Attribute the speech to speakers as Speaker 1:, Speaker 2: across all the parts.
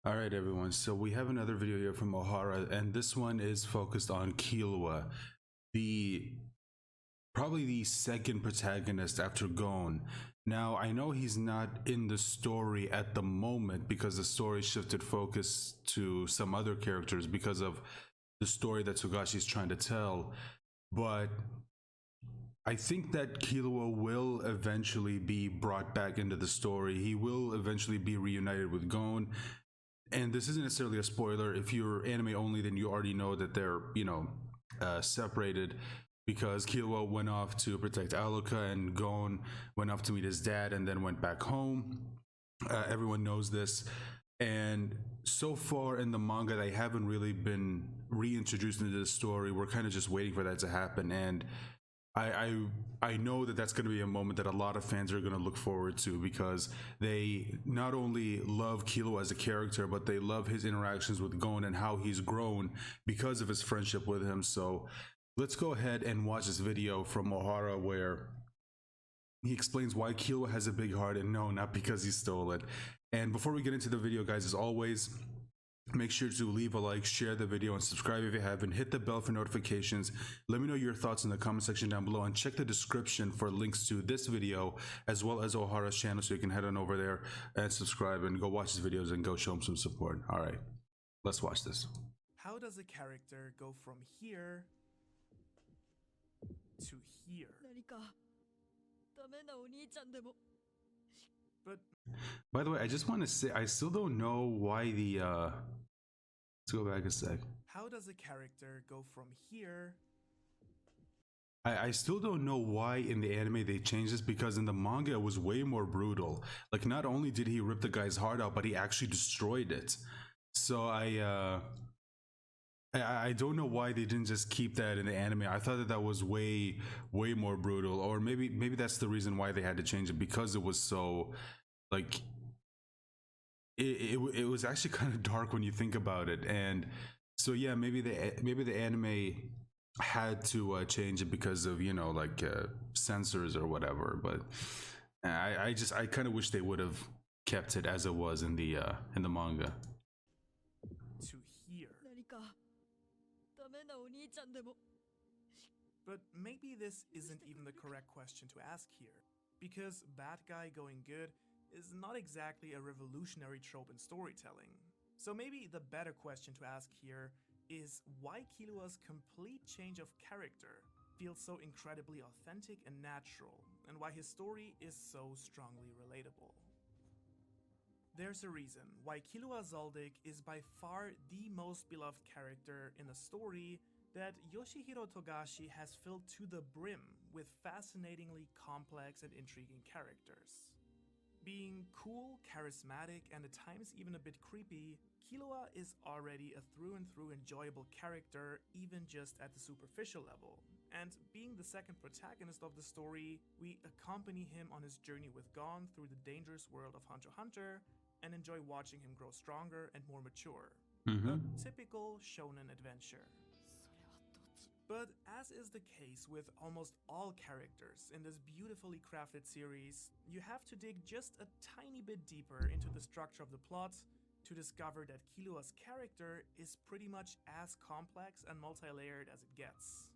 Speaker 1: All right, everyone. So we have another video here from O'Hara, and this one is focused on Killua, the probably the second protagonist after Gon. Now, I know he's not in the story at the moment because the story shifted focus to some other characters because of the story that Togashi's trying to tell, but I think that Killua will eventually be brought back into the story. He will eventually be reunited with Gon, and this isn't necessarily a spoiler. If you're anime only, then you already know that they're separated because Killua went off to protect Aloka and Gon went off to meet his dad and then went back home. Everyone knows this, and so far in the manga, they haven't really been reintroduced into the story. We're kind of just waiting for that to happen, and I I know that that's going to be a moment that a lot of fans are going to look forward to because they not only love Killua as a character, but they love his interactions with Gon and how he's grown because of his friendship with him. So let's go ahead and watch this video from O'Hara where he explains why Killua has a big heart, and no, not because he stole it. And before we get into the video, guys, as always, make sure to leave a like, share the video, and subscribe if you haven't. Hit the bell for notifications. Let me know your thoughts in the comment section down below, and check the description for links to this video as well as O'Hara's channel so you can head on over there and subscribe and go watch his videos and go show him some support. All right, let's watch this.
Speaker 2: How does a character go from here to here?
Speaker 3: 何かダメなお兄ちゃんでも
Speaker 2: But
Speaker 1: By the way, I just want to say I still don't know why the let's go back a sec.
Speaker 2: how does a character go from here?
Speaker 1: I still don't know why in the anime they changed this, because in the manga it was way more brutal. Like, not only did he rip the guy's heart out, but he actually destroyed it. So I don't know why they didn't just keep that in the anime. I thought that that was way more brutal, or maybe that's the reason why they had to change it, because it was so like it was actually kind of dark when you think about it. And so yeah, maybe the anime had to change it because of censors or whatever. But I kind of wish they would have kept it as it was in the manga.
Speaker 2: To here.
Speaker 3: 何かダメなお兄ちゃんでも
Speaker 2: But maybe this isn't even the correct question to ask here, because bad guy going good is not exactly a revolutionary trope in storytelling. So maybe the better question to ask here is why Killua's complete change of character feels so incredibly authentic and natural, and why his story is so strongly relatable. There's a reason why Killua Zoldyck is by far the most beloved character in a story that Yoshihiro Togashi has filled to the brim with fascinatingly complex and intriguing characters. Being cool, charismatic, and at times even a bit creepy, Killua is already a through and through enjoyable character, even just at the superficial level. And being the second protagonist of the story, we accompany him on his journey with Gon through the dangerous world of Hunter x Hunter and enjoy watching him grow stronger and more mature. A typical shonen adventure.
Speaker 3: それはどっち
Speaker 2: But as is the case with almost all characters in this beautifully crafted series, you have to dig just a tiny bit deeper into the structure of the plot to discover that Killua's character is pretty much as complex and multi-layered as it gets.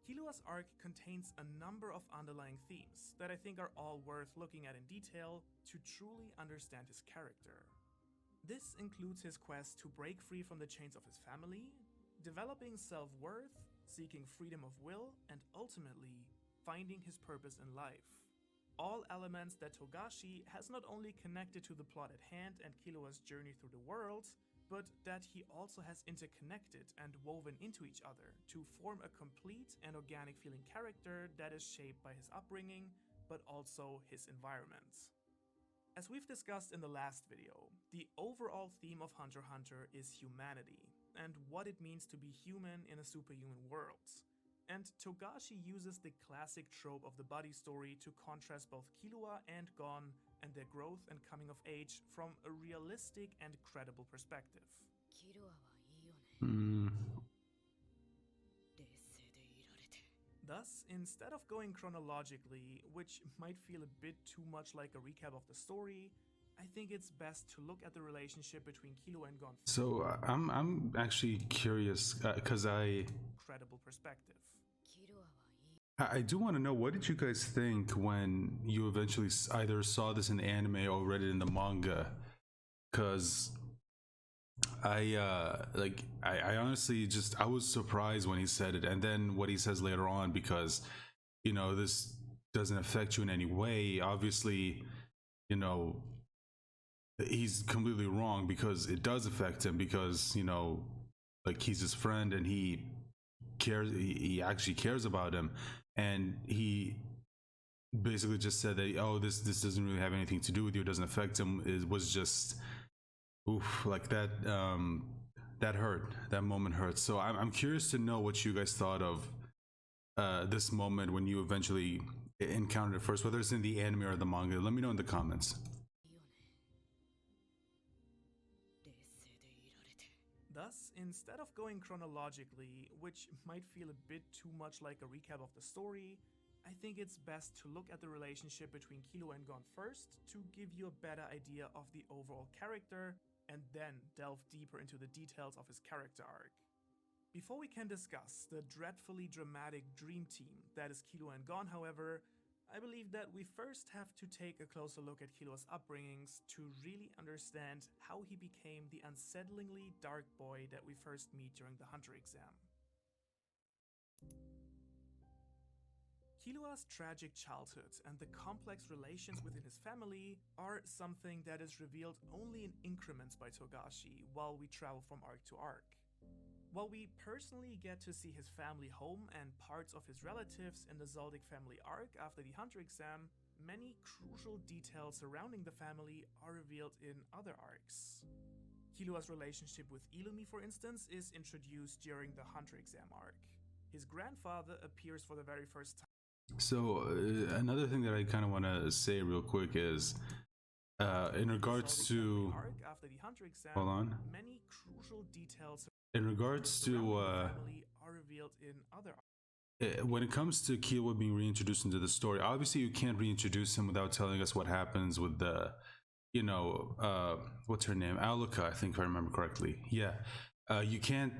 Speaker 2: Killua's arc contains a number of underlying themes that I think are all worth looking at in detail to truly understand his character. This includes his quest to break free from the chains of his family, developing self-worth, seeking freedom of will, and ultimately, finding his purpose in life. All elements that Togashi has not only connected to the plot at hand and Killua's journey through the world, but that he also has interconnected and woven into each other to form a complete and organic feeling character that is shaped by his upbringing, but also his environment. As we've discussed in the last video, the overall theme of Hunter x Hunter is humanity, and what it means to be human in a superhuman world. And Togashi uses the classic trope of the buddy story to contrast both Killua and Gon and their growth and coming of age from a realistic and credible perspective.
Speaker 3: キルアはいいよね
Speaker 1: Mm.
Speaker 3: 冷静でいられて
Speaker 2: Thus, instead of going chronologically, which might feel a bit too much like a recap of the story, I think it's best to look at the relationship between Killua and Gon.
Speaker 1: So I'm actually curious because
Speaker 2: Credible perspective.
Speaker 3: キルアはいい
Speaker 1: I do want to know, what did you guys think when you eventually either saw this in the anime or read it in the manga? Because I honestly just, I was surprised when he said it, and then what he says later on, because this doesn't affect you in any way. Obviously, you know he's completely wrong, because it does affect him, because like, he's his friend and he cares, he actually cares about him, and he basically just said that, oh, this doesn't really have anything to do with you, it doesn't affect him. It was just, oof, like that. That hurt, that moment hurt. So I'm curious to know what you guys thought of this moment when you eventually encountered it first, whether it's in the anime or the manga. Let me know in the comments.
Speaker 3: いよね冷静でいられて
Speaker 2: Thus, instead of going chronologically, which might feel a bit too much like a recap of the story, I think it's best to look at the relationship between Killua and Gon first to give you a better idea of the overall character, and then delve deeper into the details of his character arc. Before we can discuss the dreadfully dramatic dream team that is Killua and Gon, however, I believe that we first have to take a closer look at Killua's upbringings to really understand how he became the unsettlingly dark boy that we first meet during the Hunter exam. Killua's tragic childhood and the complex relations within his family are something that is revealed only in increments by Togashi while we travel from arc to arc. While we personally get to see his family home and parts of his relatives in the Zoldyck family arc after the Hunter exam, many crucial details surrounding the family are revealed in other arcs. Killua's relationship with Illumi, for instance, is introduced during the Hunter exam arc. His grandfather appears for the very first time.
Speaker 1: So another thing that I kind of want to say real quick is, in regards to,
Speaker 2: arc after the Hunter exam,
Speaker 1: hold on.
Speaker 2: Many crucial details
Speaker 1: In regards to
Speaker 2: family are revealed in other arcs.
Speaker 1: When it comes to Killua being reintroduced into the story, obviously you can't reintroduce him without telling us what happens with the, what's her name? Aluka, I think, if I remember correctly. Yeah. You can't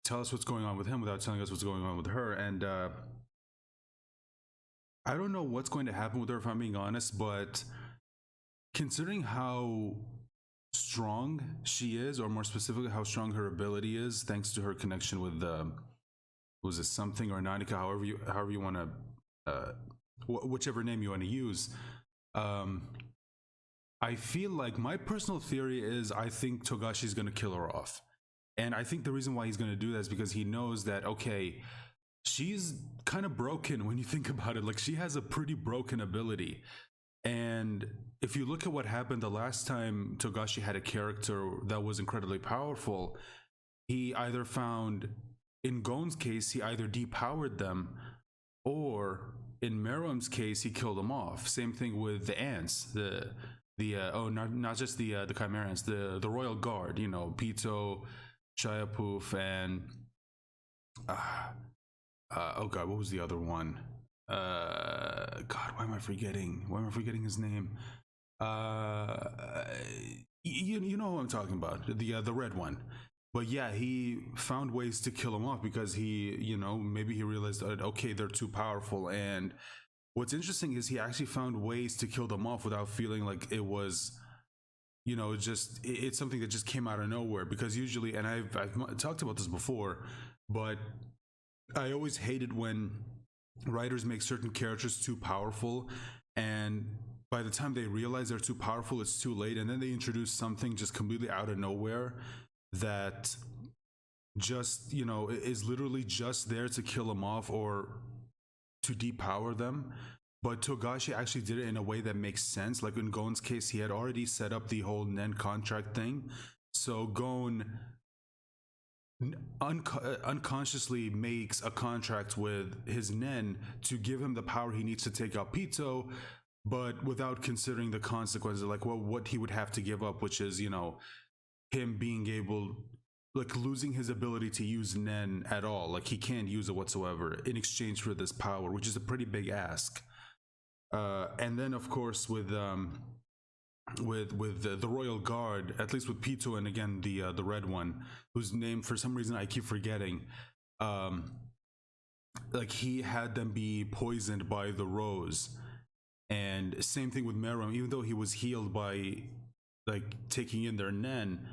Speaker 1: tell us what's going on with him without telling us what's going on with her. And I don't know what's going to happen with her, if I'm being honest, but considering how strong she is, or more specifically, how strong her ability is, thanks to her connection with was it something or Nanika, however you want to, whichever name you want to use. I feel like, my personal theory is, I think Togashi's going to kill her off, and I think the reason why he's going to do that is because he knows that, okay, she's kind of broken when you think about it. Like, she has a pretty broken ability. And if you look at what happened the last time Togashi had a character that was incredibly powerful, he either found, in Gon's case, he either depowered them, or in Merum's case, he killed them off. Same thing with the ants, not just the Chimera ants, the Royal Guard, Pito, Shayapoof, and oh god, what was the other one? God, why am I forgetting his name? You know who I'm talking about, the red one. But yeah, he found ways to kill him off because he, maybe he realized that, okay, they're too powerful. And what's interesting is he actually found ways to kill them off without feeling like it was, it's something that just came out of nowhere. Because usually, and I've talked about this before, but I always hated when writers make certain characters too powerful, and by the time they realize they're too powerful, it's too late, and then they introduce something just completely out of nowhere that just, is literally just there to kill them off or to depower them. But Togashi actually did it in a way that makes sense. Like in Gon's case, he had already set up the whole Nen contract thing, so Gon unconsciously makes a contract with his Nen to give him the power he needs to take out Pito, but without considering the consequences, like what he would have to give up, which is, him being able, like, losing his ability to use Nen at all. Like, he can't use it whatsoever in exchange for this power, which is a pretty big ask. And then, of course, with with the royal guard, at least with Pito and again the red one, whose name for some reason I keep forgetting. Um, like he had them be poisoned by the rose, and same thing with Merom. Even though he was healed by like taking in their nen,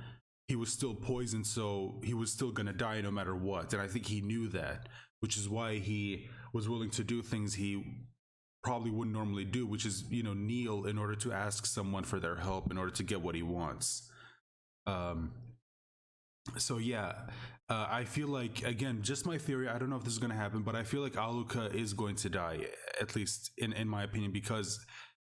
Speaker 1: he was still poisoned, so he was still gonna die no matter what. And I think he knew that, which is why he was willing to do things he probably wouldn't normally do, which is, kneel in order to ask someone for their help in order to get what he wants. Um, so yeah, I feel like, again, just my theory. I don't know if this is going to happen, but I feel like Aluka is going to die, at least in my opinion, because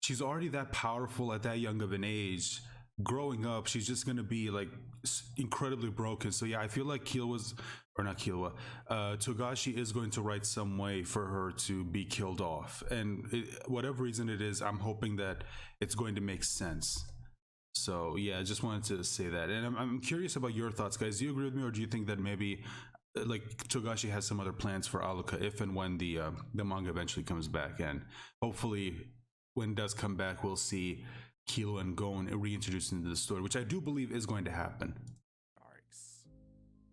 Speaker 1: she's already that powerful at that young of an age. Growing up, she's just going to be like incredibly broken. So yeah, I feel like Killua, or not Killua, Togashi is going to write some way for her to be killed off, and whatever reason it is, I'm hoping that it's going to make sense. So yeah, I just wanted to say that, and I'm curious about your thoughts, guys. Do you agree with me, or do you think that maybe like Togashi has some other plans for Aluka if and when the manga eventually comes back, and hopefully when it does come back, we'll see Killua and Gon reintroduced into the story, which I do believe is going to happen.
Speaker 2: Arcs.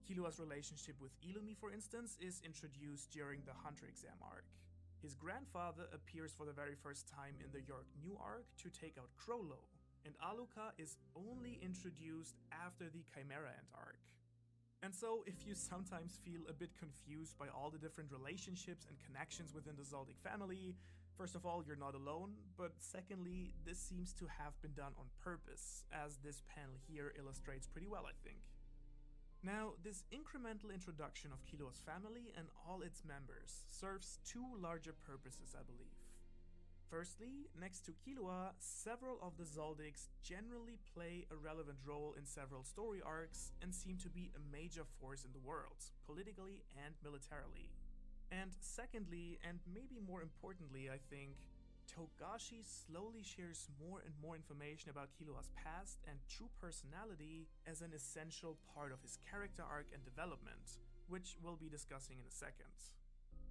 Speaker 2: Killua's relationship with Illumi, for instance, is introduced during the Hunter exam arc. His grandfather appears for the very first time in the York New arc to take out Crollo, and Aluka is only introduced after the Chimera Ant arc. And so, if you sometimes feel a bit confused by all the different relationships and connections within the Zoldyck family, first of all, you're not alone, but secondly, this seems to have been done on purpose, as this panel here illustrates pretty well, I think. Now, this incremental introduction of Killua's family and all its members serves two larger purposes, I believe. Firstly, next to Killua, several of the Zoldicks generally play a relevant role in several story arcs and seem to be a major force in the world, politically and militarily. And secondly, and maybe more importantly, I think, Togashi slowly shares more and more information about Killua's past and true personality as an essential part of his character arc and development, which we'll be discussing in a second.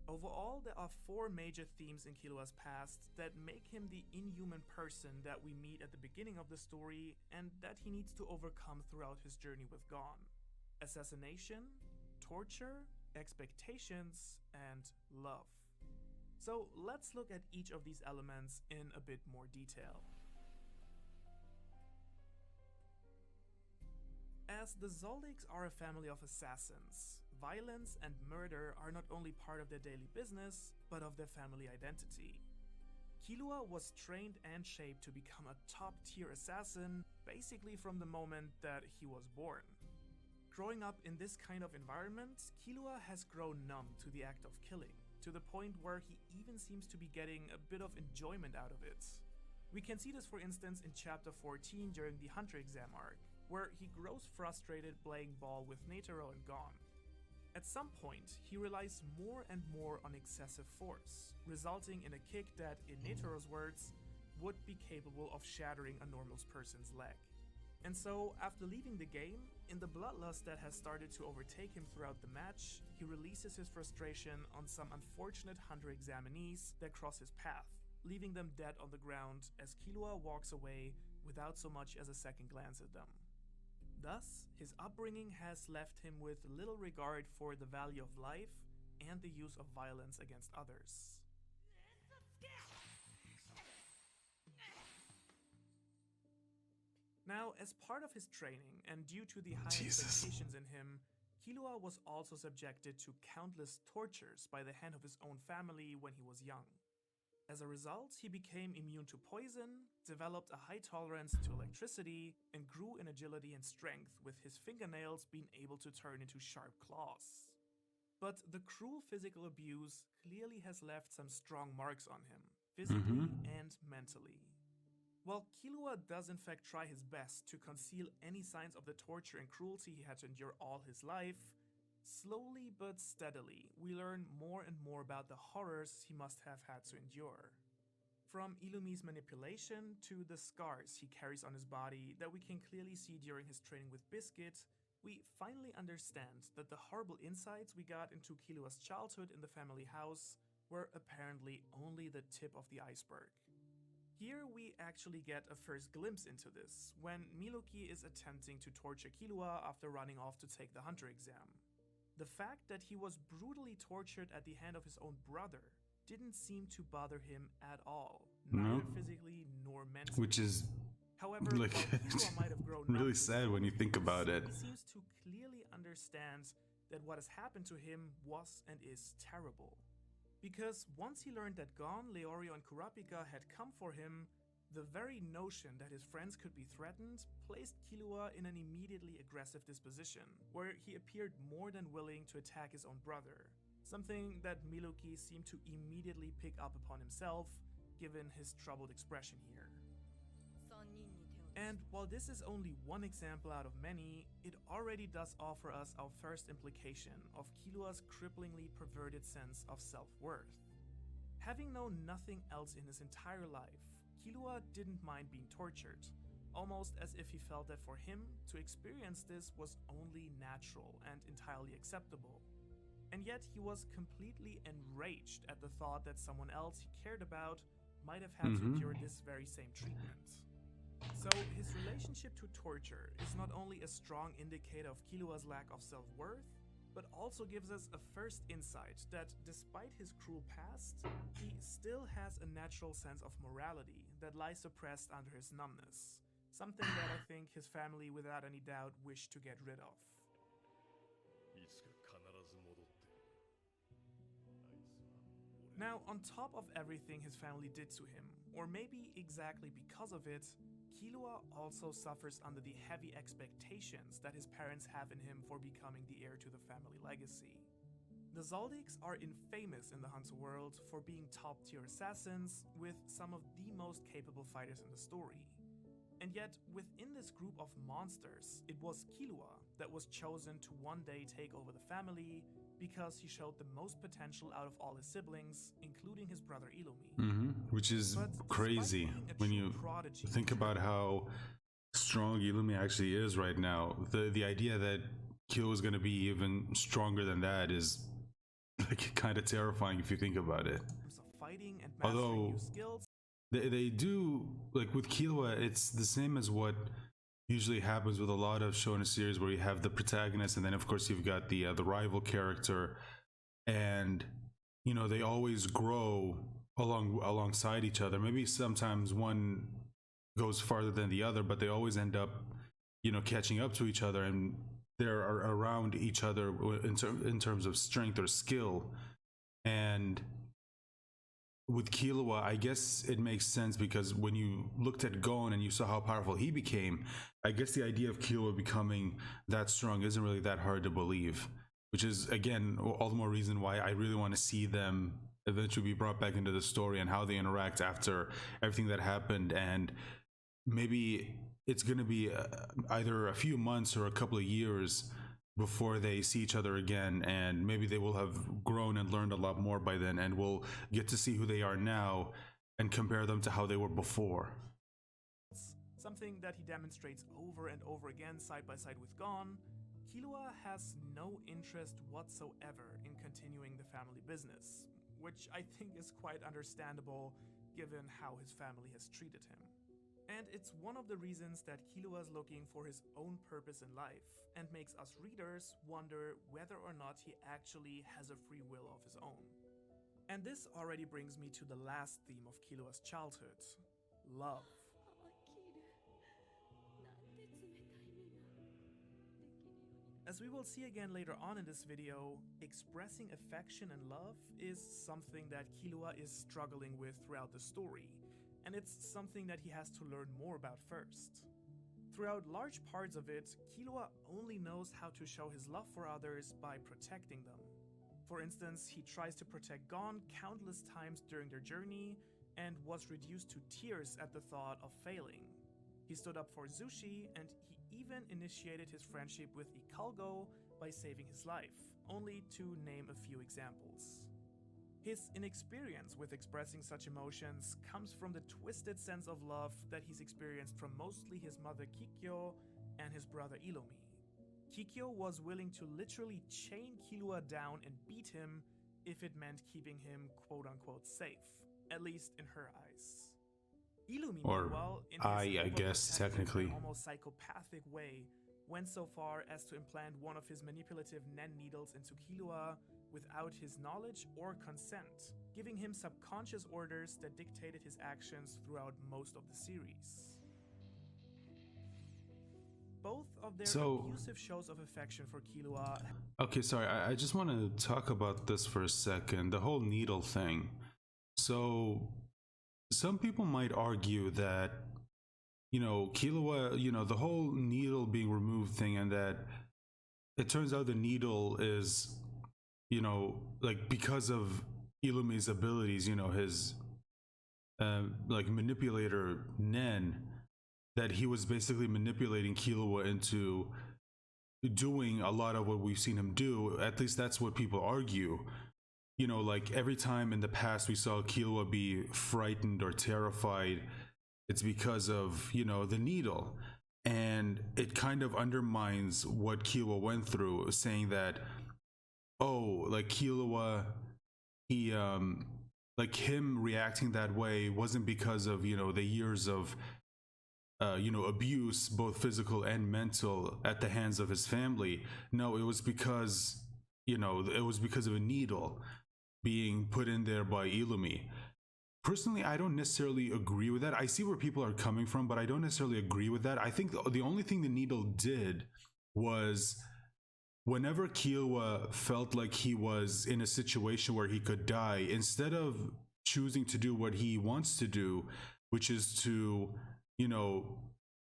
Speaker 2: Overall, there are four major themes in Killua's past that make him the inhuman person that we meet at the beginning of the story and that he needs to overcome throughout his journey with Gon: assassination, torture, expectations, and love. So let's look at each of these elements in a bit more detail. As the Zoldicks are a family of assassins, violence and murder are not only part of their daily business, but of their family identity. Killua was trained and shaped to become a top-tier assassin basically from the moment that he was born. Growing up in this kind of environment, Killua has grown numb to the act of killing, to the point where he even seems to be getting a bit of enjoyment out of it. We can see this, for instance, in chapter 14 during the Hunter exam arc, where he grows frustrated playing ball with Netero and Gon. At some point, he relies more and more on excessive force, resulting in a kick that, in Netero's words, would be capable of shattering a normal person's leg. And so, after leaving the game, in the bloodlust that has started to overtake him throughout the match, he releases his frustration on some unfortunate Hunter examinees that cross his path, leaving them dead on the ground as Killua walks away without so much as a second glance at them. Thus, his upbringing has left him with little regard for the value of life and the use of violence against others. Now, as part of his training and due to the high expectations in him, Killua was also subjected to countless tortures by the hand of his own family when he was young. As a result, he became immune to poison, developed a high tolerance to electricity, and grew in agility and strength, with his fingernails being able to turn into sharp claws. But the cruel physical abuse clearly has left some strong marks on him, physically and mentally. While Killua does in fact try his best to conceal any signs of the torture and cruelty he had to endure all his life, slowly but steadily, we learn more and more about the horrors he must have had to endure. From Illumi's manipulation to the scars he carries on his body that we can clearly see during his training with Biscuit, we finally understand that the horrible insights we got into Killua's childhood in the family house were apparently only the tip of the iceberg. Here we actually get a first glimpse into this, when Miluki is attempting to torture Killua after running off to take the hunter exam. The fact that he was brutally tortured at the hand of his own brother didn't seem to bother him at all, neither physically nor mentally.
Speaker 1: Which is
Speaker 2: However,
Speaker 1: like
Speaker 2: while Killua might have grown
Speaker 1: really
Speaker 2: up
Speaker 1: sad when you think about it.
Speaker 2: He seems to clearly understand that what has happened to him was and is terrible. Because once he learned that Gon, Leorio, and Kurapika had come for him, the very notion that his friends could be threatened placed Killua in an immediately aggressive disposition, where he appeared more than willing to attack his own brother, something that Miluki seemed to immediately pick up upon himself, given his troubled expression here. And while this is only one example out of many, it already does offer us our first implication of Killua's cripplingly perverted sense of self-worth. Having known nothing else in his entire life, Killua didn't mind being tortured, almost as if he felt that for him to experience this was only natural and entirely acceptable. And yet he was completely enraged at the thought that someone else he cared about might have had to endure this very same treatment. So his relationship to torture is not only a strong indicator of Killua's lack of self-worth, but also gives us a first insight that despite his cruel past, he still has a natural sense of morality that lies suppressed under his numbness, something that I think his family without any doubt wished to get rid of. Now, on top of everything his family did to him, or maybe exactly because of it, Killua also suffers under the heavy expectations that his parents have in him for becoming the heir to the family legacy. The Zoldycks are infamous in the Hunter world for being top-tier assassins with some of the most capable fighters in the story. And yet, within this group of monsters, it was Killua that was chosen to one day take over the family because he showed the most potential out of all his siblings, including his brother Illumi.
Speaker 1: Which is crazy when you think about how strong Illumi actually is right now. The idea that Killua is going to be even stronger than that is like kind of terrifying if you think about it.
Speaker 2: Fighting and
Speaker 1: Although
Speaker 2: new skills.
Speaker 1: They do, like with Killua, it's the same as what usually happens with a lot of shonen series where you have the protagonist and then of course you've got the rival character, and you know they always grow alongside each other. Maybe sometimes one goes farther than the other, but they always end up, you know, catching up to each other, and they're around each other in terms of strength or skill. And with Killua, I guess it makes sense because when you looked at Gon and you saw how powerful he became, I guess the idea of Killua becoming that strong isn't really that hard to believe, which is, again, all the more reason why I really want to see them eventually be brought back into the story and how they interact after everything that happened. And maybe it's going to be either a few months or a couple of years before they see each other again, and maybe they will have grown and learned a lot more by then, and we'll get to see who they are now and compare them to how they were before.
Speaker 2: Something that he demonstrates over and over again side by side with Gon. Killua has no interest whatsoever in continuing the family business, which I think is quite understandable given how his family has treated him. And it's one of the reasons that Killua is looking for his own purpose in life, and makes us readers wonder whether or not he actually has a free will of his own. And this already brings me to the last theme of Killua's childhood: love. As we will see again later on in this video, expressing affection and love is something that Killua is struggling with throughout the story, and it's something that he has to learn more about first. Throughout large parts of it, Killua only knows how to show his love for others by protecting them. For instance, he tries to protect Gon countless times during their journey, and was reduced to tears at the thought of failing. He stood up for Zushi, and he even initiated his friendship with Ikalgo by saving his life, only to name a few examples. His inexperience with expressing such emotions comes from the twisted sense of love that he's experienced from mostly his mother Kikyo and his brother Illumi. Kikyo was willing to literally chain Killua down and beat him if it meant keeping him quote-unquote safe, at least in her eyes. Illumi,
Speaker 1: Or
Speaker 2: meanwhile, in
Speaker 1: I
Speaker 2: his
Speaker 1: guess,
Speaker 2: overprotective
Speaker 1: technically.
Speaker 2: and almost psychopathic way, went so far as to implant one of his manipulative Nen needles into Killua without his knowledge or consent, giving him subconscious orders that dictated his actions throughout most of the series. Both of their abusive shows of affection for Killua.
Speaker 1: Okay, sorry, I just want to talk about this for a second. The whole needle thing. So, some people might argue that, Killua, the whole needle being removed thing, and that it turns out the needle is, like because of Illumi's abilities, his like manipulator Nen, that he was basically manipulating Killua into doing a lot of what we've seen him do. At least that's what people argue. Like every time in the past we saw Killua be frightened or terrified, it's because of, the needle. And it kind of undermines what Killua went through, saying that, oh, like Killua, he, like him reacting that way wasn't because of, the years of, abuse, both physical and mental, at the hands of his family. No, it was because, it was because of a needle being put in there by Illumi. Personally, I don't necessarily agree with that. I see where people are coming from, but I don't necessarily agree with that. I think the only thing the needle did was, whenever Killua felt like he was in a situation where he could die, instead of choosing to do what he wants to do, which is to,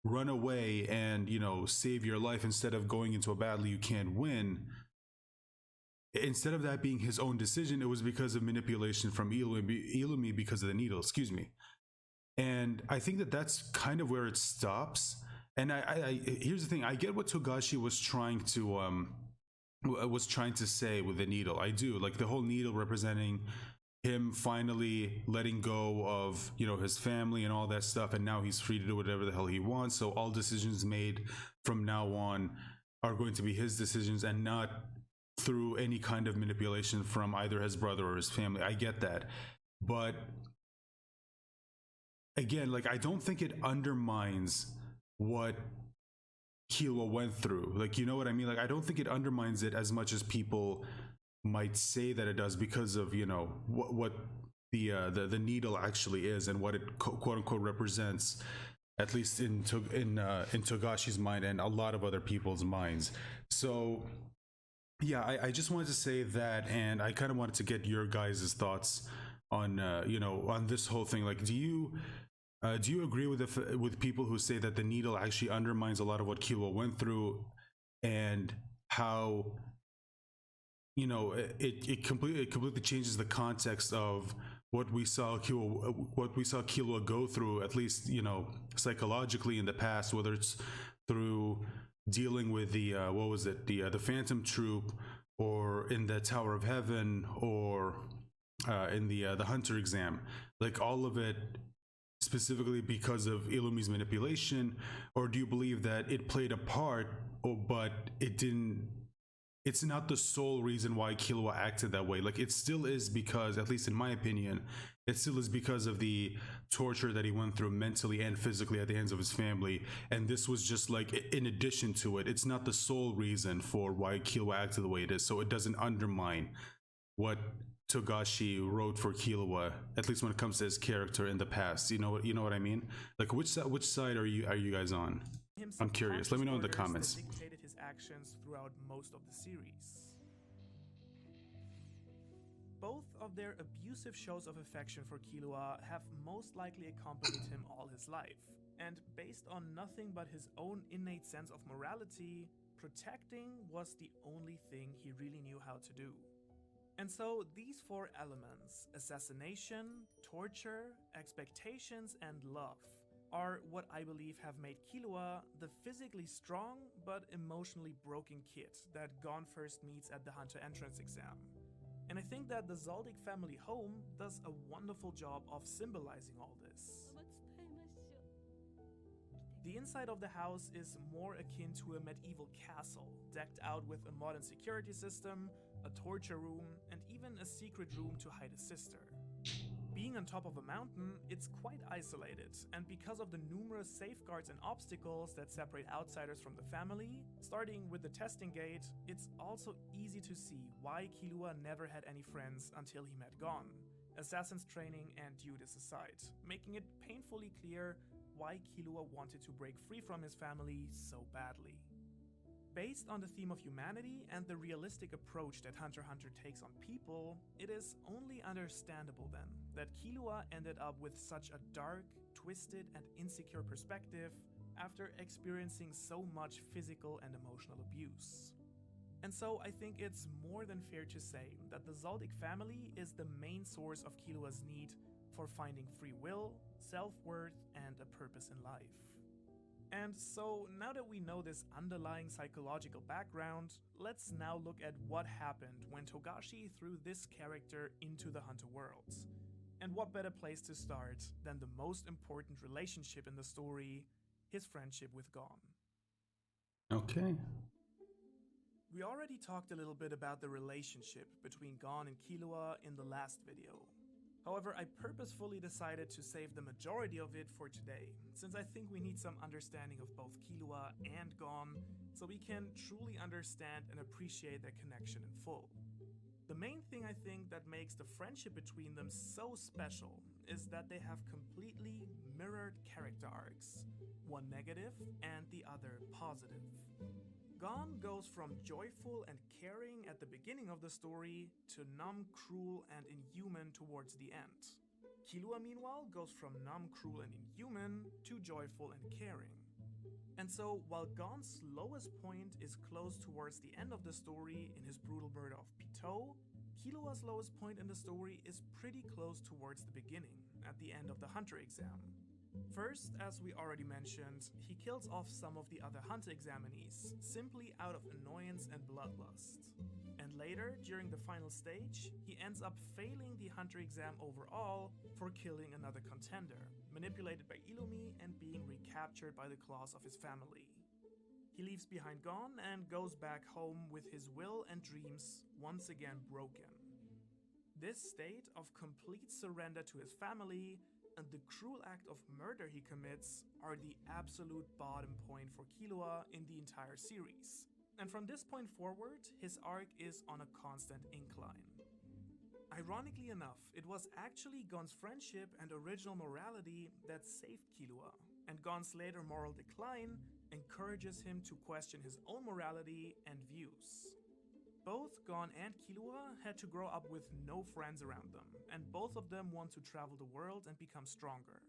Speaker 1: run away and, save your life instead of going into a battle you can't win, instead of that being his own decision, it was because of manipulation from Illumi because of the needle, excuse me. And I think that that's kind of where it stops. And I here's the thing, I get what Togashi was trying to say with the needle. I do, like the whole needle representing him finally letting go of, his family and all that stuff, and now he's free to do whatever the hell he wants. So all decisions made from now on are going to be his decisions and not through any kind of manipulation from either his brother or his family. I get that. But again, like, I don't think it undermines what Killua went through. Like, you know what I mean? Like, I don't think it undermines it as much as people might say that it does, because of, what the needle actually is and what it quote unquote represents, at least in Togashi's mind and a lot of other people's minds. So yeah, I just wanted to say that, and I kind of wanted to get your guys' thoughts on on this whole thing. Like, do you agree with people who say that the needle actually undermines a lot of what Killua went through, and how it completely changes the context of what we saw Killua go through, at least psychologically in the past, whether it's through dealing with the the Phantom Troop, or in the Tower of Heaven, or in the Hunter exam, like all of it specifically because of Illumi's manipulation? Or do you believe that it played a part, but it's not the sole reason why Killua acted that way? Like, it still is because, at least in my opinion, it still is because of the torture that he went through mentally and physically at the hands of his family. And this was just like in addition to it. It's not the sole reason for why Killua acted the way it is. So it doesn't undermine what Togashi wrote for Killua, at least when it comes to his character in the past. You know what I mean? Like, which side are you guys on? I'm curious. Let me know in the comments.
Speaker 2: Dictated his actions throughout most of the series. Both of their abusive shows of affection for Killua have most likely accompanied him all his life, and based on nothing but his own innate sense of morality, protecting was the only thing he really knew how to do. And so these four elements, assassination, torture, expectations, and love, are what I believe have made Killua the physically strong but emotionally broken kid that Gon first meets at the Hunter entrance exam. And I think that the Zoldyck family home does a wonderful job of symbolizing all this. The inside of the house is more akin to a medieval castle, decked out with a modern security system, a torture room, and even a secret room to hide a sister. Being on top of a mountain, it's quite isolated, and because of the numerous safeguards and obstacles that separate outsiders from the family, starting with the testing gate, it's also easy to see why Killua never had any friends until he met Gon. Assassin's training and duties aside, making it painfully clear why Killua wanted to break free from his family so badly. Based on the theme of humanity and the realistic approach that Hunter x Hunter takes on people, it is only understandable then that Killua ended up with such a dark, twisted, and insecure perspective after experiencing so much physical and emotional abuse. And so I think it's more than fair to say that the Zoldyck family is the main source of Killua's need for finding free will, self-worth, and a purpose in life. And so, now that we know this underlying psychological background, let's now look at what happened when Togashi threw this character into the Hunter worlds. And what better place to start than the most important relationship in the story, his friendship with Gon.
Speaker 1: Okay.
Speaker 2: We already talked a little bit about the relationship between Gon and Killua in the last video. However, I purposefully decided to save the majority of it for today, since I think we need some understanding of both Killua and Gon, so we can truly understand and appreciate their connection in full. The main thing I think that makes the friendship between them so special is that they have completely mirrored character arcs, one negative and the other positive. Gon goes from joyful and caring at the beginning of the story to numb, cruel, and inhuman towards the end. Killua, meanwhile, goes from numb, cruel, and inhuman to joyful and caring. And so, while Gon's lowest point is close towards the end of the story in his brutal murder of Pitou, Killua's lowest point in the story is pretty close towards the beginning, at the end of the Hunter exam. First, as we already mentioned, he kills off some of the other Hunter examinees, simply out of annoyance and bloodlust. And later, during the final stage, he ends up failing the Hunter exam overall for killing another contender, manipulated by Illumi and being recaptured by the claws of his family. He leaves behind Gon and goes back home with his will and dreams once again broken. This state of complete surrender to his family and the cruel act of murder he commits are the absolute bottom point for Killua in the entire series. And from this point forward, his arc is on a constant incline. Ironically enough, it was actually Gon's friendship and original morality that saved Killua, and Gon's later moral decline encourages him to question his own morality and views. Both Gon and Killua had to grow up with no friends around them, and both of them want to travel the world and become stronger.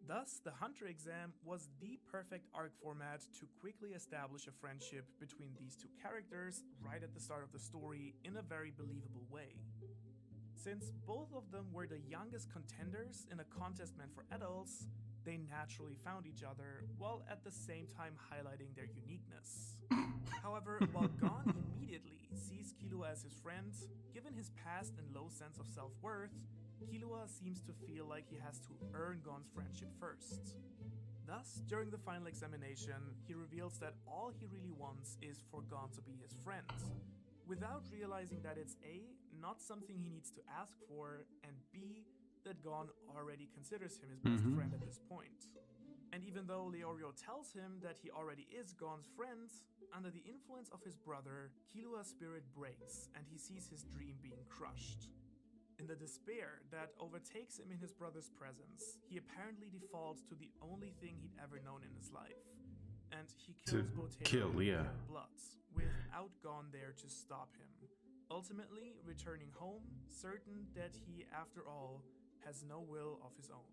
Speaker 2: Thus, the Hunter exam was the perfect arc format to quickly establish a friendship between these two characters right at the start of the story in a very believable way. Since both of them were the youngest contenders in a contest meant for adults, they naturally found each other, while at the same time highlighting their uniqueness. However, while Gon immediately sees Killua as his friend, given his past and low sense of self-worth, Killua seems to feel like he has to earn Gon's friendship first. Thus, during the final examination, he reveals that all he really wants is for Gon to be his friend, without realizing that it's A, not something he needs to ask for, and B, that Gon already considers him his best friend at this point. And even though Leorio tells him that he already is Gon's friend, under the influence of his brother, Killua's spirit breaks and he sees his dream being crushed. In the despair that overtakes him in his brother's presence, he apparently defaults to the only thing he'd ever known in his life. And he kills Botero in blood, without Gon there to stop him, ultimately returning home, certain that he, after all, has no will of his own.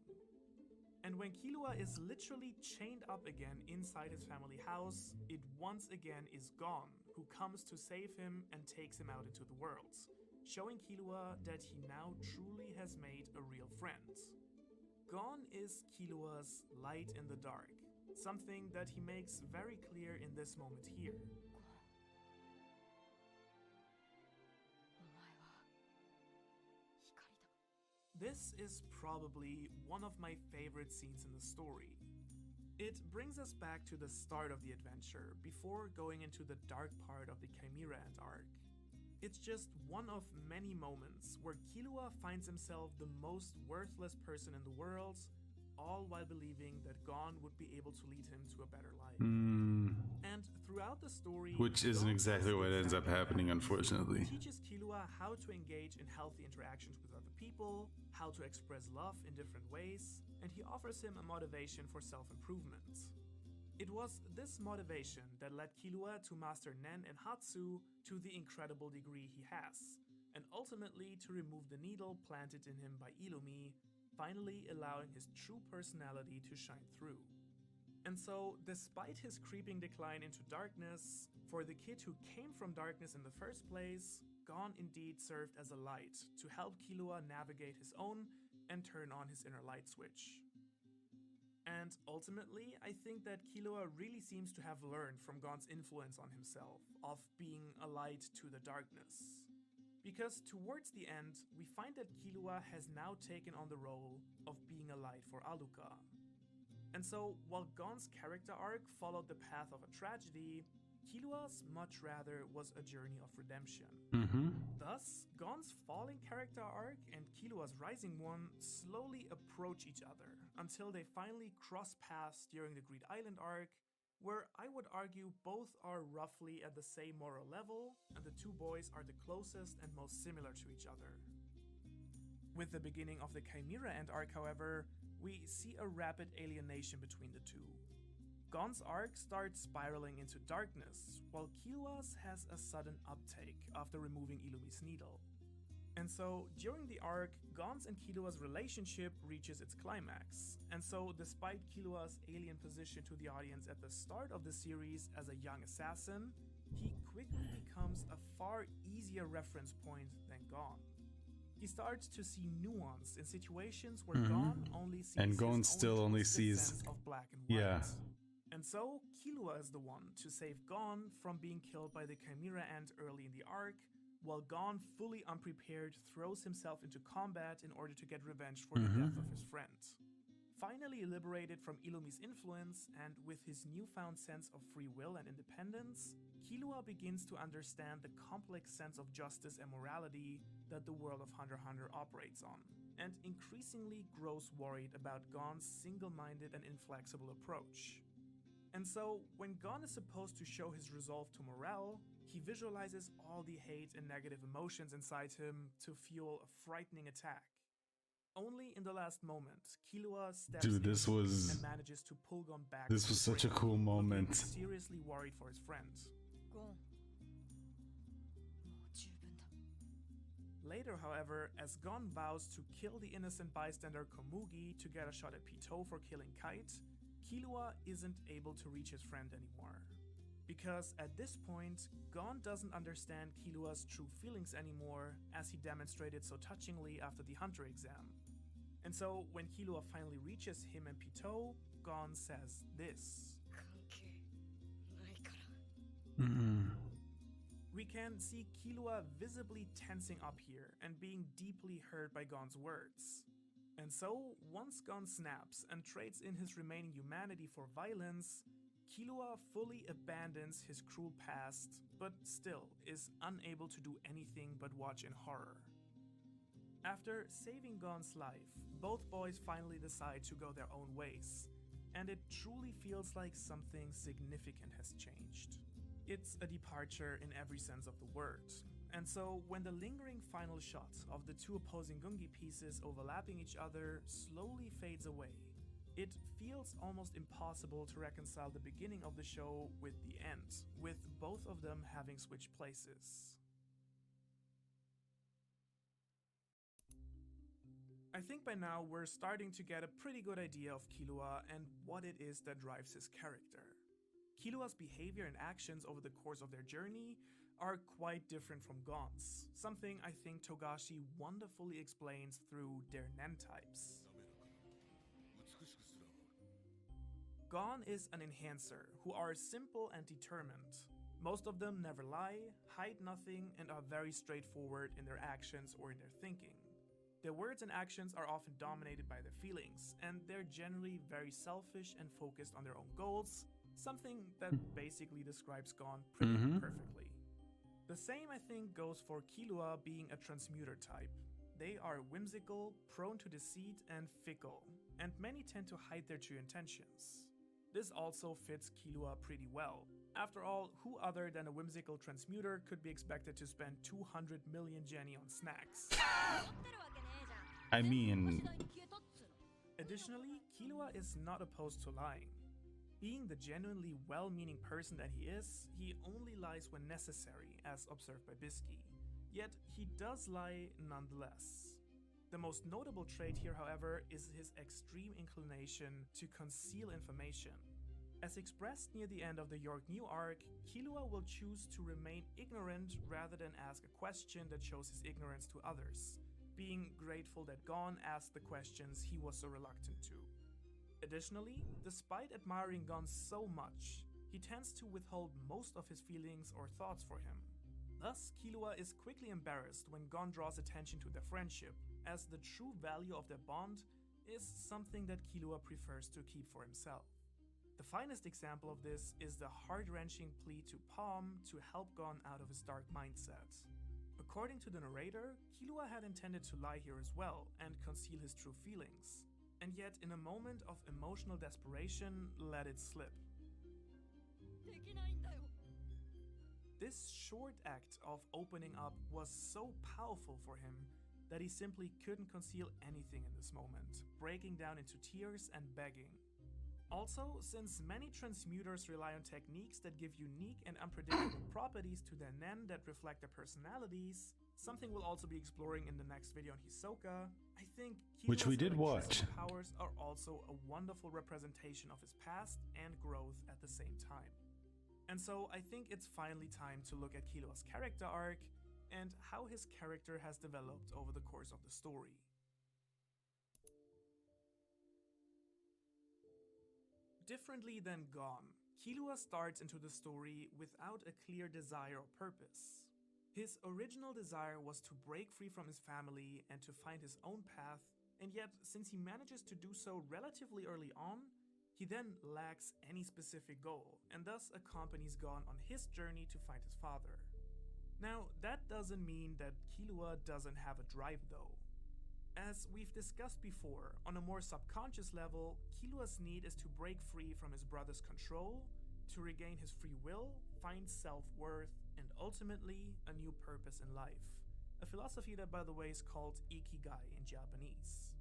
Speaker 2: And when Killua is literally chained up again inside his family house, it once again is Gon who comes to save him and takes him out into the world, showing Killua that he now truly has made a real friend. Gon is Killua's light in the dark, something that he makes very clear in this moment here. This is probably one of my favorite scenes in the story. It brings us back to the start of the adventure, before going into the dark part of the Chimera Ant arc. It's just one of many moments where Killua finds himself the most worthless person in the world, all while believing that Gon would be able to lead him to a better life. And throughout the story,
Speaker 1: Which isn't
Speaker 2: Gon
Speaker 1: exactly
Speaker 2: does
Speaker 1: what ends up
Speaker 2: exactly
Speaker 1: happening,
Speaker 2: that.
Speaker 1: unfortunately.
Speaker 2: He teaches Killua how to engage in healthy interactions with other people, how to express love in different ways, and he offers him a motivation for self-improvement. It was this motivation that led Killua to master Nen and Hatsu to the incredible degree he has, and ultimately to remove the needle planted in him by Illumi, finally allowing his true personality to shine through. And so, despite his creeping decline into darkness, for the kid who came from darkness in the first place, Gon indeed served as a light to help Killua navigate his own and turn on his inner light switch. And ultimately, I think that Killua really seems to have learned from Gon's influence on himself, of being a light to the darkness. Because towards the end, we find that Killua has now taken on the role of being a light for Aluka. And so, while Gon's character arc followed the path of a tragedy, Killua's much rather was a journey of redemption. Thus, Gon's falling character arc and Killua's rising one slowly approach each other until they finally cross paths during the Greed Island arc, where I would argue both are roughly at the same moral level, and the two boys are the closest and most similar to each other. With the beginning of the Chimera End arc, however, we see a rapid alienation between the two. Gon's arc starts spiraling into darkness, while Killua's has a sudden uptake after removing Illumi's needle. And so, during the arc, Gon's and Killua's relationship reaches its climax. And so, despite Killua's alien position to the audience at the start of the series as a young assassin, he quickly becomes a far easier reference point than Gon. He starts to see nuance in situations where Gon only sees
Speaker 1: And
Speaker 2: his
Speaker 1: Gon
Speaker 2: own
Speaker 1: still only
Speaker 2: twisted
Speaker 1: sees-
Speaker 2: sense of black and white.
Speaker 1: Yeah.
Speaker 2: And so, Killua is the one to save Gon from being killed by the Chimera Ant early in the arc, while Gon, fully unprepared, throws himself into combat in order to get revenge for the death of his friend. Finally liberated from Illumi's influence, and with his newfound sense of free will and independence, Killua begins to understand the complex sense of justice and morality that the world of Hunter x Hunter operates on, and increasingly grows worried about Gon's single-minded and inflexible approach. And so, when Gon is supposed to show his resolve to morale, he visualizes all the hate and negative emotions inside him to fuel a frightening attack. Only in the last moment, Killua steps
Speaker 1: Dude, this
Speaker 2: in
Speaker 1: was-
Speaker 2: and manages to pull Gon back.
Speaker 1: This
Speaker 2: to
Speaker 1: was
Speaker 2: the
Speaker 1: such a
Speaker 2: brink,
Speaker 1: cool
Speaker 2: looking
Speaker 1: moment.
Speaker 2: seriously worried for his friend.
Speaker 3: ゴンもう十分だ
Speaker 2: Later, however, as Gon vows to kill the innocent bystander Komugi to get a shot at Pitou for killing Kite, Killua isn't able to reach his friend anymore. Because at this point, Gon doesn't understand Killua's true feelings anymore, as he demonstrated so touchingly after the Hunter exam. And so, when Killua finally reaches him and Pitou, Gon says this.
Speaker 3: 関係ないから
Speaker 2: We can see Killua visibly tensing up here and being deeply hurt by Gon's words. And so, once Gon snaps and trades in his remaining humanity for violence, Killua fully abandons his cruel past, but still is unable to do anything but watch in horror. After saving Gon's life, both boys finally decide to go their own ways, and it truly feels like something significant has changed. It's a departure in every sense of the word. And so, when the lingering final shot of the two opposing Gungi pieces overlapping each other slowly fades away, it feels almost impossible to reconcile the beginning of the show with the end, with both of them having switched places. I think by now we're starting to get a pretty good idea of Killua and what it is that drives his character. Killua's behavior and actions over the course of their journey are quite different from Gon's, something I think Togashi wonderfully explains through their Nen types. Gon is an enhancer who are simple and determined. Most of them never lie, hide nothing, and are very straightforward in their actions or in their thinking. Their words and actions are often dominated by their feelings, and they're generally very selfish and focused on their own goals, something that basically describes Gon pretty perfectly. The same, I think, goes for Killua being a transmuter type. They are whimsical, prone to deceit, and fickle, and many tend to hide their true intentions. This also fits Killua pretty well. After all, who other than a whimsical transmuter could be expected to spend 200 million Jenny on snacks?
Speaker 1: I mean,
Speaker 2: Additionally, Killua is not opposed to lying. Being the genuinely well-meaning person that he is, he only lies when necessary, as observed by Bisky. Yet, he does lie nonetheless. The most notable trait here, however, is his extreme inclination to conceal information. As expressed near the end of the York New arc, Killua will choose to remain ignorant rather than ask a question that shows his ignorance to others, being grateful that Gon asked the questions he was so reluctant to. Additionally, despite admiring Gon so much, he tends to withhold most of his feelings or thoughts for him. Thus, Killua is quickly embarrassed when Gon draws attention to their friendship, as the true value of their bond is something that Killua prefers to keep for himself. The finest example of this is the heart-wrenching plea to Palm to help Gon out of his dark mindset. According to the narrator, Killua had intended to lie here as well and conceal his true feelings, and yet in a moment of emotional desperation, let it slip. This short act of opening up was so powerful for him that he simply couldn't conceal anything in this moment, breaking down into tears and begging. Also, since many transmuters rely on techniques that give unique and unpredictable properties to their nen that reflect their personalities, something we'll also be exploring in the next video on Hisoka, I think
Speaker 1: which we
Speaker 2: Killua's
Speaker 1: did watch.
Speaker 2: electricity powers are also a wonderful representation of his past and growth at the same time. And so I think it's finally time to look at Killua's character arc and how his character has developed over the course of the story. Differently than Gon, Killua starts into the story without a clear desire or purpose. His original desire was to break free from his family and to find his own path, and yet since he manages to do so relatively early on, he then lacks any specific goal, and thus accompanies Gon on his journey to find his father. Now, that doesn't mean that Killua doesn't have a drive though. As we've discussed before, on a more subconscious level, Killua's need is to break free from his brother's control, to regain his free will, find self-worth, and ultimately a new purpose in life. A philosophy that, by the way, is called Ikigai in Japanese.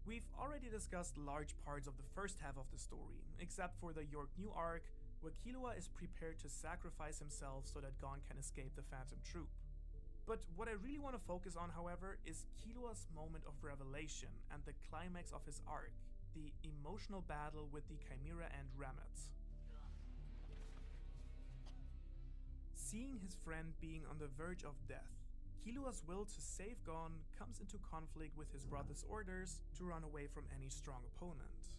Speaker 2: We've already discussed large parts of the first half of the story, except for the York New arc, where Killua is prepared to sacrifice himself so that Gon can escape the Phantom Troop. But what I really want to focus on, however, is Killua's moment of revelation and the climax of his arc, the emotional battle with the Chimera and Rammet. Seeing his friend being on the verge of death, Killua's will to save Gon comes into conflict with his brother's orders to run away from any strong opponent.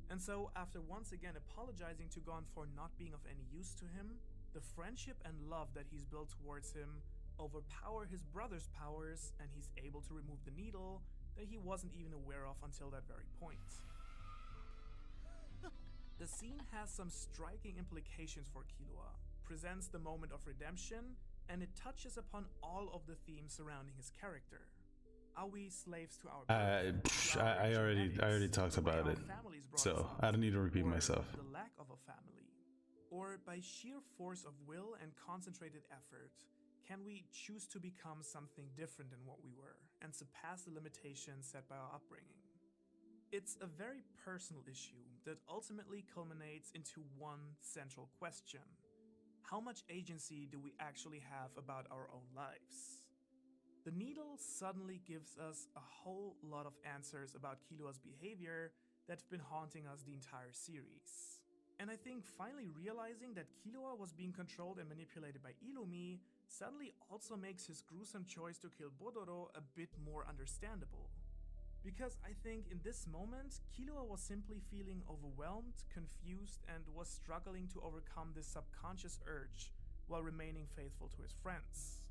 Speaker 2: And so, after once again apologizing to Gon for not being of any use to him, the friendship and love that he's built towards him overpower his brother's powers, and he's able to remove the needle that he wasn't even aware of until that very point. The scene has some striking implications for Killua, presents the moment of redemption, and it touches upon all of the themes surrounding his character. Are we slaves to our
Speaker 1: I already talked about it, so I don't need to repeat myself.
Speaker 2: The lack of a family, or by sheer force of will and concentrated effort, can we choose to become something different than what we were and surpass the limitations set by our upbringing? It's a very personal issue that ultimately culminates into one central question. How much agency do we actually have about our own lives? The needle suddenly gives us a whole lot of answers about Killua's behavior that's been haunting us the entire series. And I think finally realizing that Killua was being controlled and manipulated by Illumi suddenly also makes his gruesome choice to kill Bodoro a bit more understandable. Because I think in this moment, Killua was simply feeling overwhelmed, confused, and was struggling to overcome this subconscious urge while remaining faithful to his friends.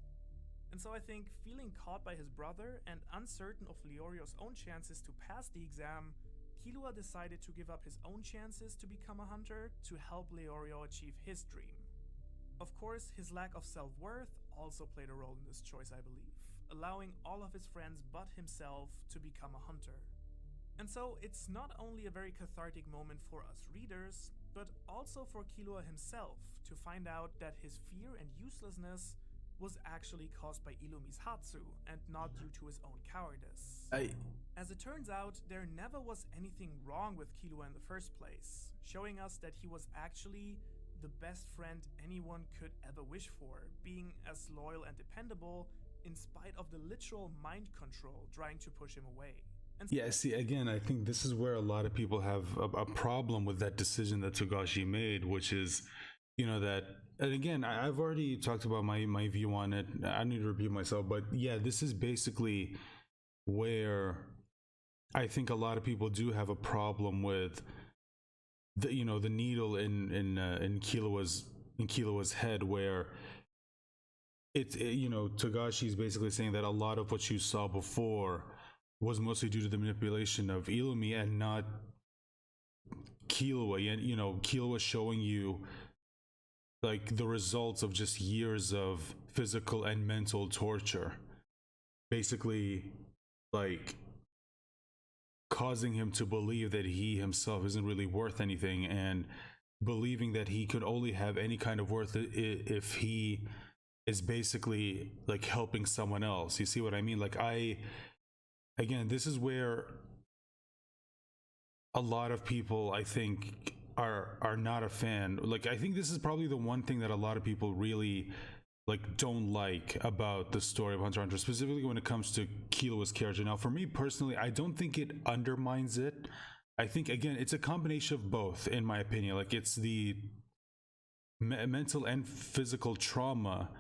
Speaker 2: And so I think feeling caught by his brother and uncertain of Leorio's own chances to pass the exam, Killua decided to give up his own chances to become a hunter to help Leorio achieve his dream. Of course, his lack of self-worth also played a role in this choice, I believe, allowing all of his friends but himself to become a hunter. And so it's not only a very cathartic moment for us readers, but also for Killua himself to find out that his fear and uselessness was actually caused by Illumi's Hatsu and not due to his own cowardice. As it turns out, there never was anything wrong with Killua in the first place, showing us that he was actually the best friend anyone could ever wish for, being as loyal and dependable in spite of the literal mind control trying to push him away. And
Speaker 1: Yeah, see, again, I think this is where a lot of people have a problem with that decision that Togashi made, which is, that, and again, I've already talked about my view on it. I need to repeat myself, but yeah, this is basically where I think a lot of people do have a problem with the needle in Killua's head, where Togashi is basically saying that a lot of what you saw before was mostly due to the manipulation of Illumi and not Killua. And Killua showing you like the results of just years of physical and mental torture, basically like causing him to believe that he himself isn't really worth anything, and believing that he could only have any kind of worth if he is basically like helping someone else. You see what I mean? Like, again, this is where a lot of people, I think, are not a fan. Like, I think this is probably the one thing that a lot of people really like don't like about the story of Hunter x Hunter, specifically when it comes to Killua's character. Now, for me personally, I don't think it undermines it. I think, again, it's a combination of both, in my opinion. Like, it's the mental and physical trauma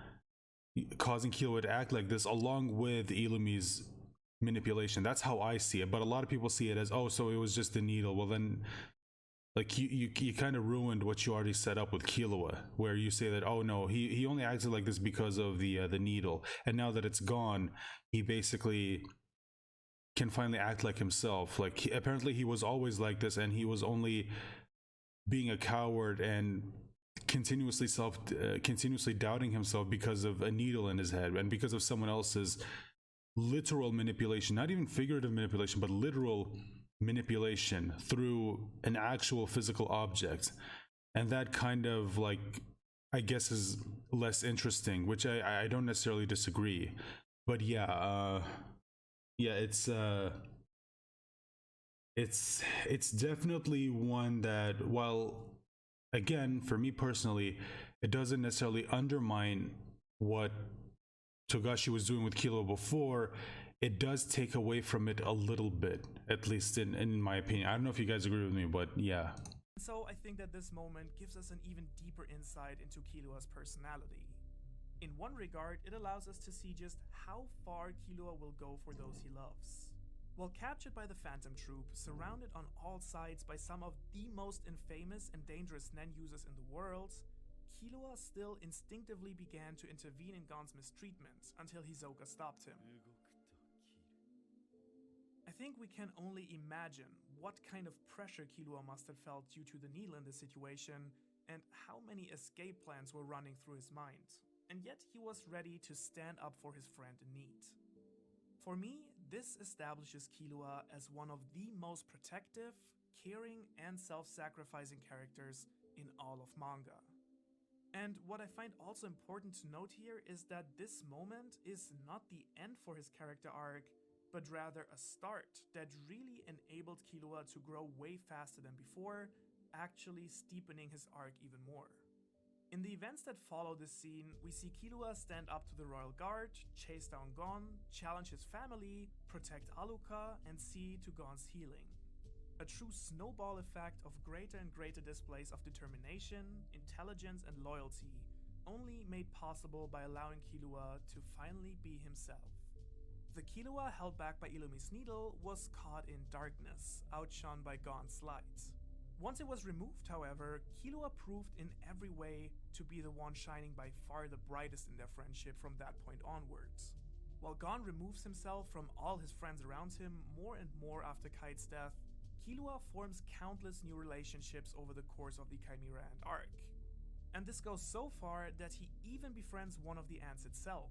Speaker 1: causing Killua to act like this, along with Illumi's manipulation. That's how I see it. But a lot of people see it as, oh, so it was just the needle. Well, then, like, you kind of ruined what you already set up with Killua, where you say that, oh no, he only acted like this because of the needle, and now that it's gone, he basically can finally act like himself. Like, apparently he was always like this, and he was only being a coward and continuously doubting himself because of a needle in his head and because of someone else's literal manipulation, not even figurative manipulation, but literal manipulation through an actual physical object. And that kind of, like, I guess is less interesting, which I don't necessarily disagree. But yeah, it's definitely one that, while again, for me personally, it doesn't necessarily undermine what Togashi was doing with Killua before, it does take away from it a little bit, at least in my opinion. I don't know if you guys agree with me, but yeah.
Speaker 2: So I think that this moment gives us an even deeper insight into Killua's personality. In one regard, it allows us to see just how far Killua will go for those he loves. While captured by the Phantom Troop, surrounded on all sides by some of the most infamous and dangerous Nen users in the world, Killua still instinctively began to intervene in Gon's mistreatment until Hisoka stopped him. I think we can only imagine what kind of pressure Killua must have felt due to the needle in this situation, and how many escape plans were running through his mind. And yet he was ready to stand up for his friend in need. For me, this establishes Killua as one of the most protective, caring, and self-sacrificing characters in all of manga. And what I find also important to note here is that this moment is not the end for his character arc, but rather a start that really enabled Killua to grow way faster than before, actually steepening his arc even more. In the events that follow this scene, we see Killua stand up to the Royal Guard, chase down Gon, challenge his family, protect Aluka, and see to Gon's healing. A true snowball effect of greater and greater displays of determination, intelligence, and loyalty, only made possible by allowing Killua to finally be himself. The Killua held back by Illumi's needle was caught in darkness, outshone by Gon's light. Once it was removed, however, Killua proved in every way to be the one shining by far the brightest in their friendship from that point onwards. While Gon removes himself from all his friends around him more and more after Kite's death, Killua forms countless new relationships over the course of the Chimera Ant arc. And this goes so far that he even befriends one of the ants itself.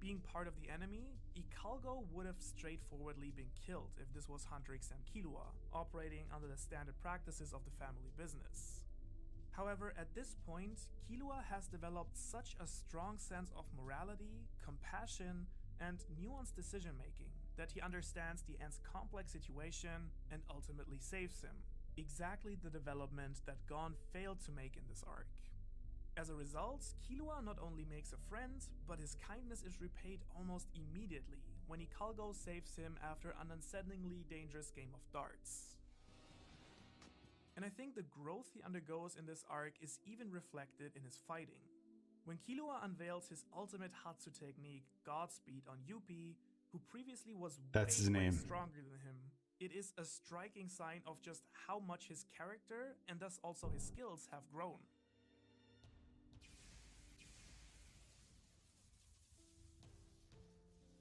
Speaker 2: Being part of the enemy, Ikalgo would have straightforwardly been killed if this was Hunter x Killua, operating under the standard practices of the family business. However, at this point, Killua has developed such a strong sense of morality, compassion, and nuanced decision-making that he understands the ant's complex situation and ultimately saves him. Exactly the development that Gon failed to make in this arc. As a result, Killua not only makes a friend, but his kindness is repaid almost immediately when Ikalgo saves him after an unsettlingly dangerous game of darts. And I think the growth he undergoes in this arc is even reflected in his fighting. When Killua unveils his ultimate Hatsu technique, Godspeed, on Yuppie, who previously was way stronger than him, it is a striking sign of just how much his character, and thus also his skills, have grown.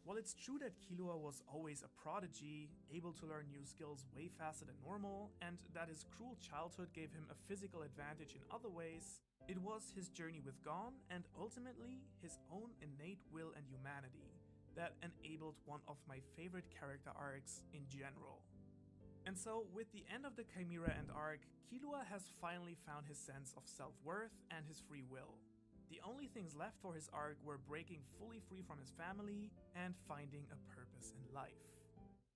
Speaker 2: While it's true that Killua was always a prodigy, able to learn new skills way faster than normal, and that his cruel childhood gave him a physical advantage in other ways, it was his journey with Gon, and ultimately his own innate will and humanity, that enabled one of my favorite character arcs in general. And so, with the end of the Chimera End arc, Killua has finally found his sense of self-worth and his free will. The only things left for his arc were breaking fully free from his family and finding a purpose in life.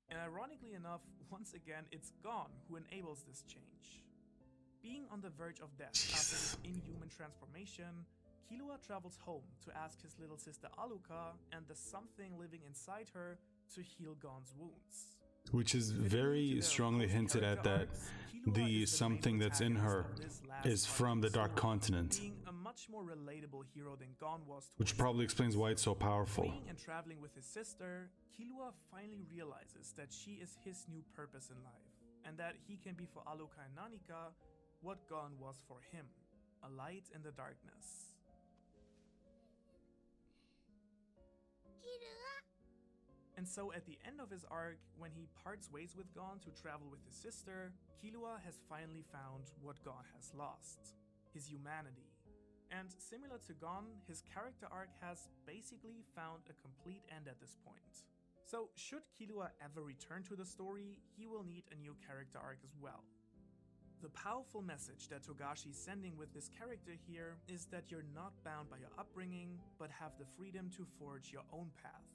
Speaker 2: And ironically enough, once again, it's Gon who enables this change. Being on the verge of death after his inhuman transformation, Killua travels home to ask his little sister Aluka and the something living inside her to heal Gon's wounds.
Speaker 1: Which is very strongly hinted at that the something that's in her is from the Dark Continent.
Speaker 2: Being a much more relatable hero than Gon was,
Speaker 1: which probably explains why it's so powerful.
Speaker 2: Being and traveling with his sister, Killua finally realizes that she is his new purpose in life, and that he can be for Aluka and Nanika what Gon was for him, a light in the darkness. And so at the end of his arc, when he parts ways with Gon to travel with his sister, Killua has finally found what Gon has lost, his humanity. And similar to Gon, his character arc has basically found a complete end at this point. So should Killua ever return to the story, he will need a new character arc as well. The powerful message that Togashi is sending with this character here is that you're not bound by your upbringing, but have the freedom to forge your own path.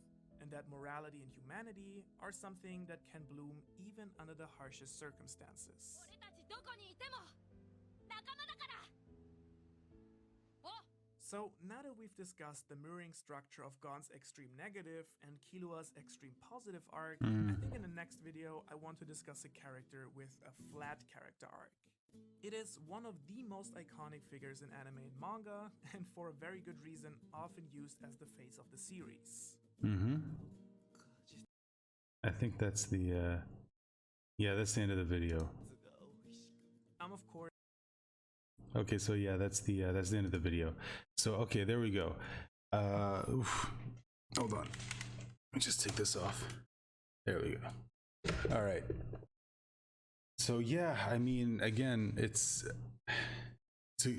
Speaker 2: And that morality and humanity are something that can bloom even under the harshest circumstances. So now that we've discussed the mirroring structure of Gon's extreme negative and Killua's extreme positive arc, I think in the next video I want to discuss a character with a flat character arc. It is one of the most iconic figures in anime and manga, and for a very good reason often used as the face of the series.
Speaker 1: I think that's the yeah, that's the end of the video.
Speaker 2: Of course.
Speaker 1: Okay, so yeah, that's the end of the video. So okay, there we go. Hold on. Let me just take this off. There we go. All right. So yeah, I mean, again, it's so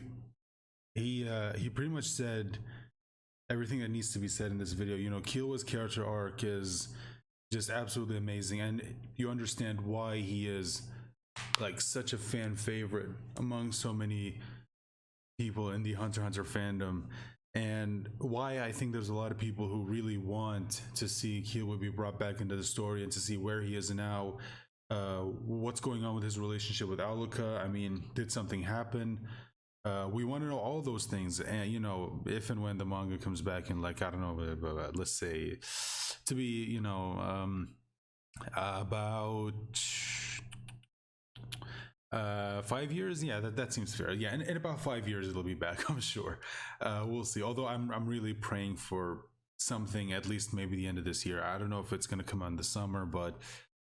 Speaker 1: he pretty much said everything that needs to be said in this video. You know, Killua's character arc is just absolutely amazing, and you understand why he is like such a fan favorite among so many people in the Hunter x Hunter fandom, and why I think there's a lot of people who really want to see Killua be brought back into the story and to see where he is now, what's going on with his relationship with Aluka. I mean, did something happen? We want to know all those things, and you know, if and when the manga comes back in, like, I don't know, let's say to be, you know, about 5 years. Yeah, that seems fair. Yeah, in about 5 years it'll be back, I'm sure. We'll see. Although I'm really praying for something at least maybe the end of this year. I don't know if it's gonna come out in the summer, but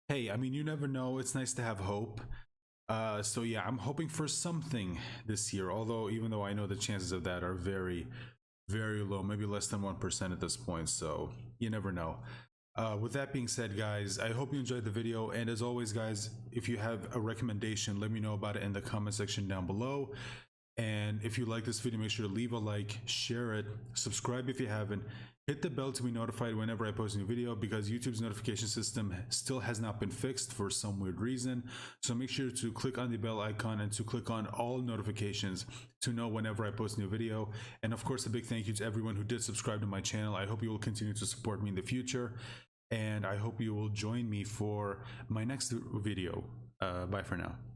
Speaker 1: hey, I mean, you never know. It's nice to have hope. So yeah, I'm hoping for something this year, although even though I know the chances of that are very, very low, maybe less than 1% at this point, so you never know. With that being said, guys, I hope you enjoyed the video, and as always, guys, if you have a recommendation, let me know about it in the comment section down below. And if you like this video, make sure to leave a like, share it, subscribe if you haven't, hit the bell to be notified whenever I post a new video, because YouTube's notification system still has not been fixed for some weird reason. So make sure to click on the bell icon and to click on all notifications to know whenever I post a new video. And of course, a big thank you to everyone who did subscribe to my channel. I hope you will continue to support me in the future, and I hope you will join me for my next video. Bye for now.